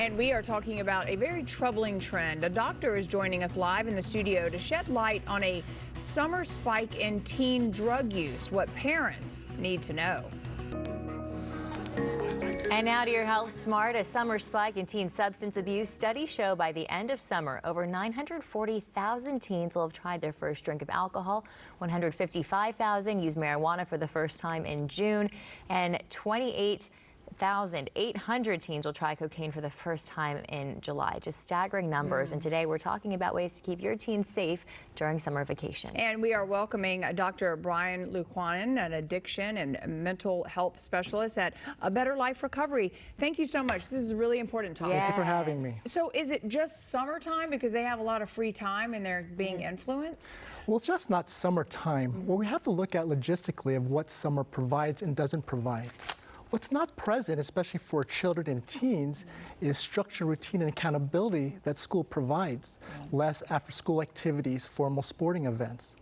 And we are talking about a very troubling trend. A doctor is joining us live in the studio to shed light on a summer spike in teen drug use, what parents need to know. And now to your Health Smart. A summer spike in teen substance abuse. Studies show by the end of summer, over 940,000 teens will have tried their first drink of alcohol. 155,000 used marijuana for the first time in June, and 28,800 teens will try cocaine for the first time in July. Just staggering numbers. And today we're talking about ways to keep your teens safe during summer vacation. And we are welcoming Dr. Brian Licuanan, an addiction and mental health specialist at A Better Life Recovery. Thank you so much. This is a really important topic. Thank you for having me. So is it just summertime because they have a lot of free time and they're being influenced? Well, it's just not summertime. Well, we have to look at logistically of what summer provides and doesn't provide. What's not present, especially for children and teens, is structure, routine, and accountability that school provides. Less after-school activities, formal sporting events.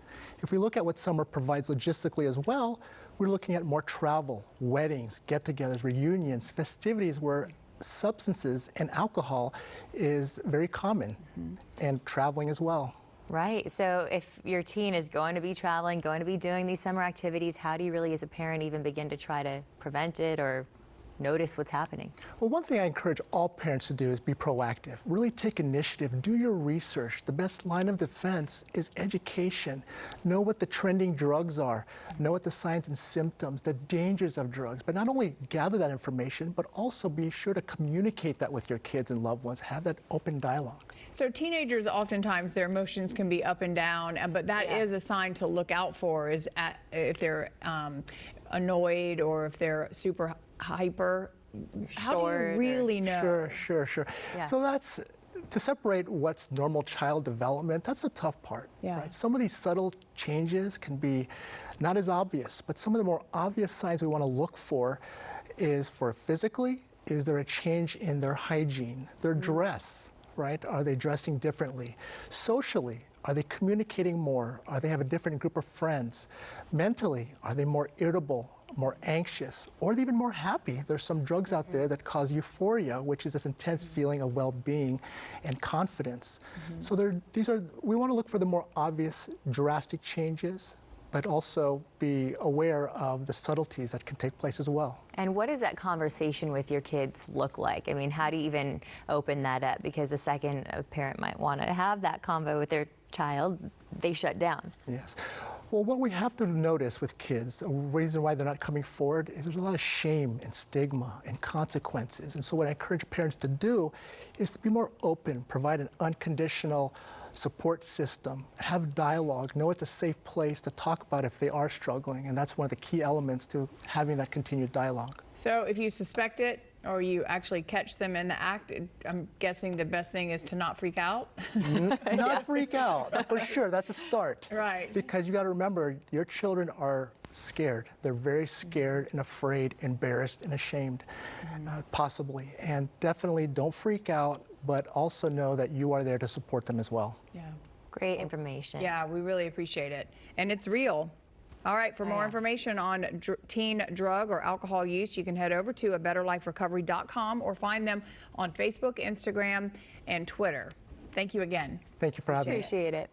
If we look at what summer provides logistically as well, we're looking at more travel, weddings, get-togethers, reunions, festivities where substances and alcohol is very common, and traveling as well. Right. So if your teen is going to be traveling, going to be doing these summer activities, how do you really as a parent even begin to try to prevent it or notice what's happening? Well, one thing I encourage all parents to do is be proactive. Really take initiative, do your research. The best line of defense is education. Know what the trending drugs are, know what the signs and symptoms, the dangers of drugs, but not only gather that information, but also be sure to communicate that with your kids and loved ones, have that open dialogue. So teenagers, oftentimes their emotions can be up and down, but that is a sign to look out for, is if they're annoyed or if they're super hyper. How do you really know? Sure. Yeah. So that's, to separate what's normal child development, that's the tough part. Right? Some of these subtle changes can be not as obvious, but some of the more obvious signs we want to look for is for physically, is there a change in their hygiene, their dress, right? Are they dressing differently? Socially, are they communicating more? Are they have a different group of friends? Mentally, are they more irritable, more anxious, or even more happy? There's some drugs out there that cause euphoria, which is this intense feeling of well-being and confidence. So we want to look for the more obvious, drastic changes, but also be aware of the subtleties that can take place as well. And what does that conversation with your kids look like? I mean, how do you even open that up? Because the second a parent might want to have that convo with their child, they shut down. Yes. Well, what we have to notice with kids, a reason why they're not coming forward, is there's a lot of shame and stigma and consequences. And so what I encourage parents to do is to be more open, provide an unconditional support system, have dialogue, know it's a safe place to talk about if they are struggling. And that's one of the key elements to having that continued dialogue. So if you suspect it, or you actually catch them in the act, I'm guessing the best thing is to not freak out. Not freak out, for sure. That's a start. Right. Because you got to remember, your children are scared. They're very scared and afraid, embarrassed and ashamed, possibly. And definitely don't freak out, but also know that you are there to support them as well. Yeah. Great information. Yeah, we really appreciate it. And it's real. All right, for more information on teen drug or alcohol use, you can head over to abetterliferecovery.com or find them on Facebook, Instagram, and Twitter. Thank you again. Thank you for having me. Appreciate it.